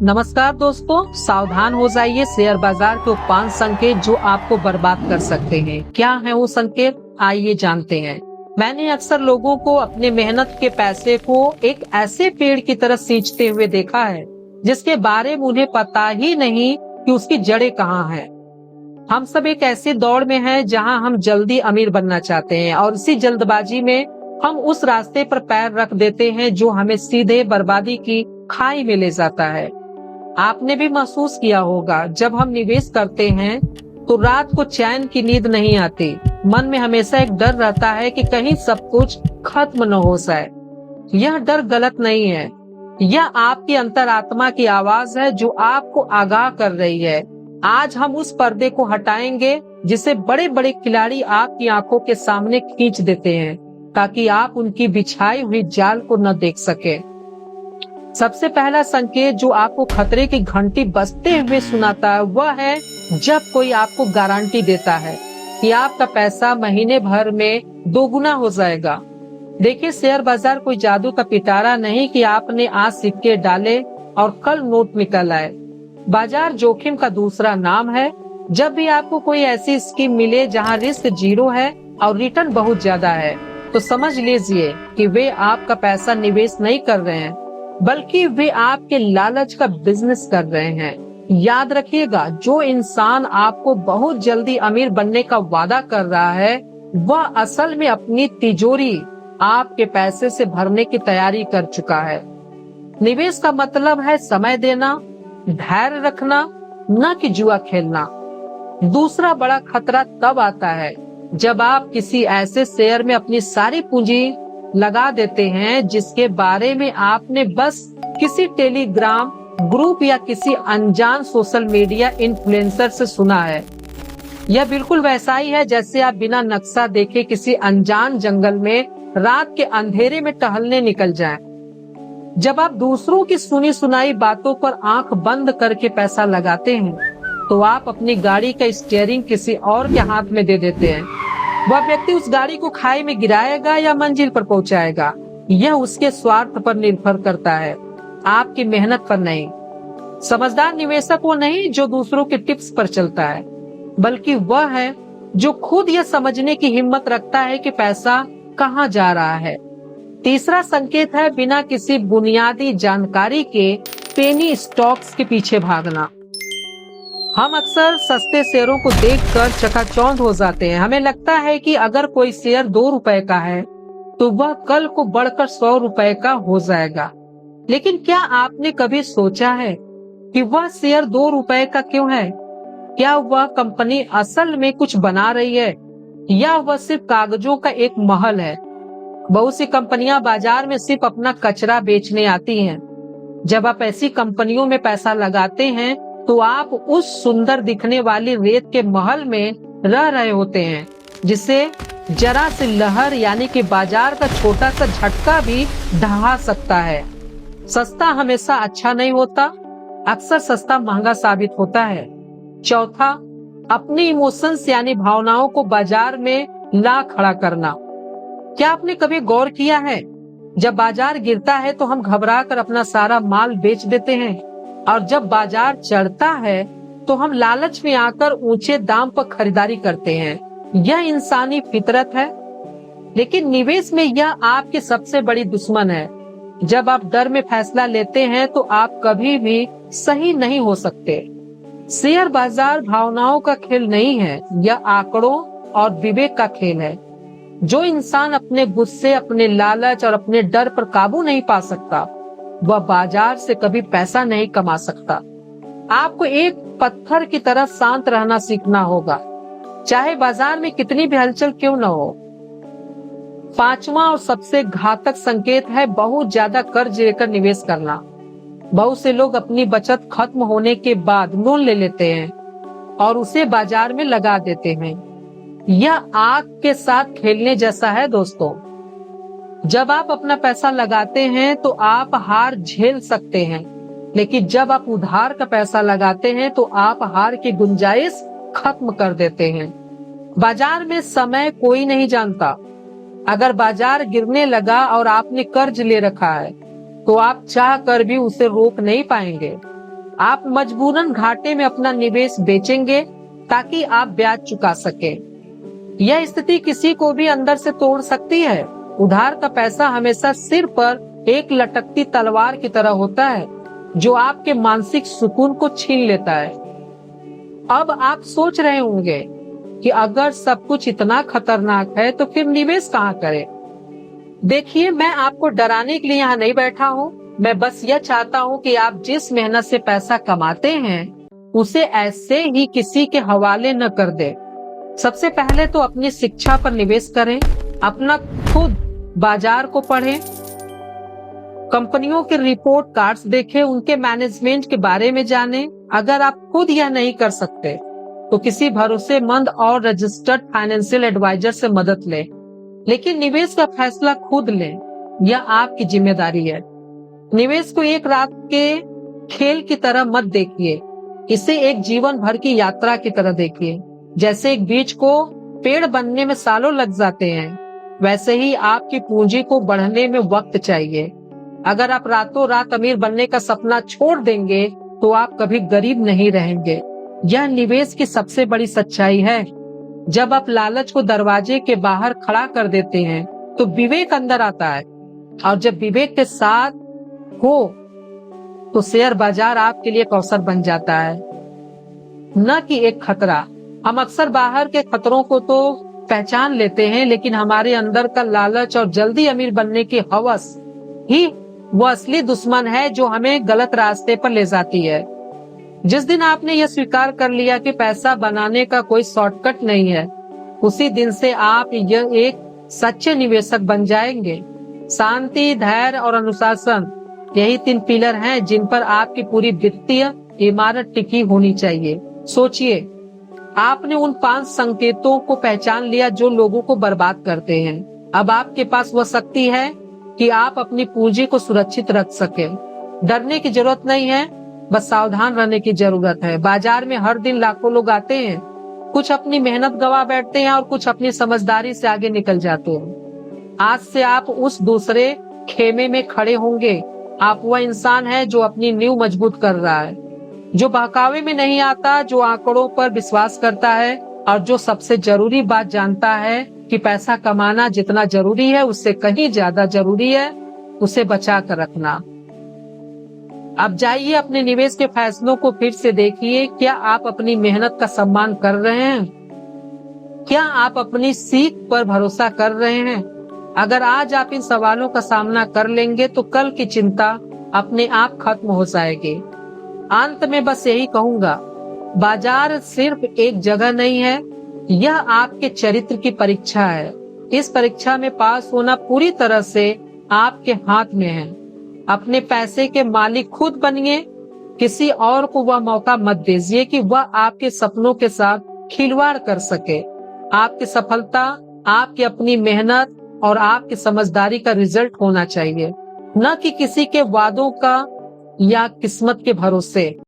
नमस्कार दोस्तों, सावधान हो जाइए। शेयर बाजार के वो 5 संकेत जो आपको बर्बाद कर सकते हैं। क्या है वो संकेत, आइए जानते हैं। मैंने अक्सर लोगों को अपने मेहनत के पैसे को एक ऐसे पेड़ की तरह सींचते हुए देखा है जिसके बारे में उन्हें पता ही नहीं कि उसकी जड़ें कहाँ हैं। हम सब एक ऐसी दौड़ में हैं जहां हम जल्दी अमीर बनना चाहते हैं और इसी जल्दबाजी में हम उस रास्ते पर पैर रख देते हैं जो हमें सीधे बर्बादी की खाई में ले जाता है। आपने भी महसूस किया होगा, जब हम निवेश करते हैं तो रात को चैन की नींद नहीं आती। मन में हमेशा एक डर रहता है कि कहीं सब कुछ खत्म न हो जाए। यह डर गलत नहीं है, यह आपकी अंतरात्मा की आवाज है जो आपको आगाह कर रही है। आज हम उस पर्दे को हटाएंगे जिसे बड़े बड़े खिलाड़ी आपकी आंखों के सामने खींच देते हैं ताकि आप उनकी बिछाई हुई जाल को न देख सके। सबसे पहला संकेत जो आपको खतरे की घंटी बजते हुए सुनाता है वह है जब कोई आपको गारंटी देता है कि आपका पैसा महीने भर में दोगुना हो जाएगा। देखिए, शेयर बाजार कोई जादू का पिटारा नहीं कि आपने आज सिक्के डाले और कल नोट निकल आए। बाजार जोखिम का दूसरा नाम है। जब भी आपको कोई ऐसी स्कीम मिले जहां रिस्क 0 है और रिटर्न बहुत ज्यादा है, तो समझ लीजिए कि वे आपका पैसा निवेश नहीं कर रहे हैं, बल्कि वे आपके लालच का बिजनेस कर रहे हैं। याद रखिएगा, जो इंसान आपको बहुत जल्दी अमीर बनने का वादा कर रहा है वह असल में अपनी तिजोरी आपके पैसे से भरने की तैयारी कर चुका है। निवेश का मतलब है समय देना, धैर्य रखना, न कि जुआ खेलना। दूसरा बड़ा खतरा तब आता है जब आप किसी ऐसे शेयर में अपनी सारी पूंजी लगा देते हैं जिसके बारे में आपने बस किसी टेलीग्राम ग्रुप या किसी अनजान सोशल मीडिया इन्फ्लुएंसर से सुना है। यह बिल्कुल वैसा ही है जैसे आप बिना नक्शा देखे किसी अनजान जंगल में रात के अंधेरे में टहलने निकल जाएं। जब आप दूसरों की सुनी सुनाई बातों पर आंख बंद करके पैसा लगाते हैं तो आप अपनी गाड़ी का स्टीयरिंग किसी और के हाथ में दे देते हैं। वह व्यक्ति उस गाड़ी को खाई में गिराएगा या मंजिल पर पहुंचाएगा, यह उसके स्वार्थ पर निर्भर करता है, आपकी मेहनत पर नहीं। समझदार निवेशक वो नहीं जो दूसरों के टिप्स पर चलता है, बल्कि वह है जो खुद यह समझने की हिम्मत रखता है कि पैसा कहाँ जा रहा है। तीसरा संकेत है बिना किसी बुनियादी जानकारी के पेनी स्टॉक्स के पीछे भागना। हम अक्सर सस्ते शेयरों को देखकर चकाचौंध हो जाते हैं। हमें लगता है कि अगर कोई शेयर 2 रुपए का है तो वह कल को बढ़कर 100 रुपए का हो जाएगा। लेकिन क्या आपने कभी सोचा है कि वह शेयर 2 रुपए का क्यों है? क्या वह कंपनी असल में कुछ बना रही है या वह सिर्फ कागजों का एक महल है? बहुत सी कंपनियां बाजार में सिर्फ अपना कचरा बेचने आती हैं। जब आप ऐसी कंपनियों में पैसा लगाते हैं तो आप उस सुंदर दिखने वाली रेत के महल में रह रहे होते हैं जिसे जरा सी लहर यानी कि बाजार का छोटा सा झटका भी ढहा सकता है। सस्ता हमेशा अच्छा नहीं होता, अक्सर सस्ता महंगा साबित होता है। चौथा, अपनी इमोशंस यानी भावनाओं को बाजार में ला खड़ा करना। क्या आपने कभी गौर किया है, जब बाजार गिरता है तो हम घबराकर अपना सारा माल बेच देते हैं और जब बाजार चढ़ता है तो हम लालच में आकर ऊंचे दाम पर खरीदारी करते हैं। यह इंसानी फितरत है, लेकिन निवेश में यह आपकी सबसे बड़ी दुश्मन है। जब आप डर में फैसला लेते हैं तो आप कभी भी सही नहीं हो सकते। शेयर बाजार भावनाओं का खेल नहीं है, यह आंकड़ों और विवेक का खेल है। जो इंसान अपने गुस्से, अपने लालच और अपने डर पर काबू नहीं पा सकता वह बाजार से कभी पैसा नहीं कमा सकता। आपको एक पत्थर की तरह शांत रहना सीखना होगा, चाहे बाजार में कितनी भी हलचल क्यों न हो। पांचवा और सबसे घातक संकेत है बहुत ज्यादा कर्ज लेकर निवेश करना। बहुत से लोग अपनी बचत खत्म होने के बाद लोन ले लेते हैं और उसे बाजार में लगा देते हैं। यह आग के साथ खेलने जैसा है दोस्तों। जब आप अपना पैसा लगाते हैं तो आप हार झेल सकते हैं, लेकिन जब आप उधार का पैसा लगाते हैं तो आप हार की गुंजाइश खत्म कर देते हैं। बाजार में समय कोई नहीं जानता। अगर बाजार गिरने लगा और आपने कर्ज ले रखा है तो आप चाह कर भी उसे रोक नहीं पाएंगे। आप मजबूरन घाटे में अपना निवेश बेचेंगे ताकि आप ब्याज चुका सके। यह स्थिति किसी को भी अंदर से तोड़ सकती है। उधार का पैसा हमेशा सिर पर एक लटकती तलवार की तरह होता है जो आपके मानसिक सुकून को छीन लेता है। अब आप सोच रहे होंगे कि अगर सब कुछ इतना खतरनाक है तो फिर निवेश कहाँ करें? देखिए, मैं आपको डराने के लिए यहाँ नहीं बैठा हूँ। मैं बस यह चाहता हूँ कि आप जिस मेहनत से पैसा कमाते हैं उसे ऐसे ही किसी के हवाले न कर दे। सबसे पहले तो अपनी शिक्षा पर निवेश करें, अपना खुद बाजार को पढ़ें, कंपनियों के रिपोर्ट कार्ड्स देखें, उनके मैनेजमेंट के बारे में जानें। अगर आप खुद यह नहीं कर सकते तो किसी भरोसेमंद और रजिस्टर्ड फाइनेंशियल एडवाइजर से मदद लें, लेकिन निवेश का फैसला खुद लें। यह आपकी जिम्मेदारी है। निवेश को एक रात के खेल की तरह मत देखिए, इसे एक जीवन भर की यात्रा की तरह देखिए। जैसे एक बीज को पेड़ बनने में सालों लग जाते हैं, वैसे ही आपकी पूंजी को बढ़ने में वक्त चाहिए। अगर आप रातों रात अमीर बनने का सपना छोड़ देंगे तो आप कभी गरीब नहीं रहेंगे। यह निवेश की सबसे बड़ी सच्चाई है। जब आप लालच को दरवाजे के बाहर खड़ा कर देते हैं तो विवेक अंदर आता है, और जब विवेक के साथ हो तो शेयर बाजार आपके लिए एक अवसर बन जाता है, न कि एक खतरा। हम अक्सर बाहर के खतरों को तो पहचान लेते हैं, लेकिन हमारे अंदर का लालच और जल्दी अमीर बनने की हवस ही वो असली दुश्मन है जो हमें गलत रास्ते पर ले जाती है। जिस दिन आपने यह स्वीकार कर लिया कि पैसा बनाने का कोई शॉर्टकट नहीं है, उसी दिन से आप यह एक सच्चे निवेशक बन जाएंगे। शांति, धैर्य और अनुशासन, यही 3 पिलर हैं जिन पर आपकी पूरी वित्तीय इमारत टिकी होनी चाहिए। सोचिए, आपने उन 5 संकेतों को पहचान लिया जो लोगों को बर्बाद करते हैं। अब आपके पास वह शक्ति है कि आप अपनी पूंजी को सुरक्षित रख सकें। डरने की जरूरत नहीं है, बस सावधान रहने की जरूरत है। बाजार में हर दिन लाखों लोग आते हैं, कुछ अपनी मेहनत गवा बैठते हैं और कुछ अपनी समझदारी से आगे निकल जाते हैं। आज से आप उस दूसरे खेमे में खड़े होंगे। आप वह इंसान है जो अपनी नींव मजबूत कर रहा है, जो बहकावे में नहीं आता, जो आंकड़ों पर विश्वास करता है और जो सबसे जरूरी बात जानता है कि पैसा कमाना जितना जरूरी है उससे कहीं ज्यादा जरूरी है उसे बचा कर रखना। अब जाइए, अपने निवेश के फैसलों को फिर से देखिए। क्या आप अपनी मेहनत का सम्मान कर रहे हैं? क्या आप अपनी सीख पर भरोसा कर रहे हैं? अगर आज आप इन सवालों का सामना कर लेंगे तो कल की चिंता अपने आप खत्म हो जाएगी। अंत में बस यही कहूंगा, बाजार सिर्फ एक जगह नहीं है, यह आपके चरित्र की परीक्षा है। इस परीक्षा में पास होना पूरी तरह से आपके हाथ में है। अपने पैसे के मालिक खुद बनिए, किसी और को वह मौका मत दीजिए कि वह आपके सपनों के साथ खिलवाड़ कर सके। आपकी सफलता आपकी अपनी मेहनत और आपकी समझदारी का रिजल्ट होना चाहिए, न कि किसी के वादों का या किस्मत के भरोसे।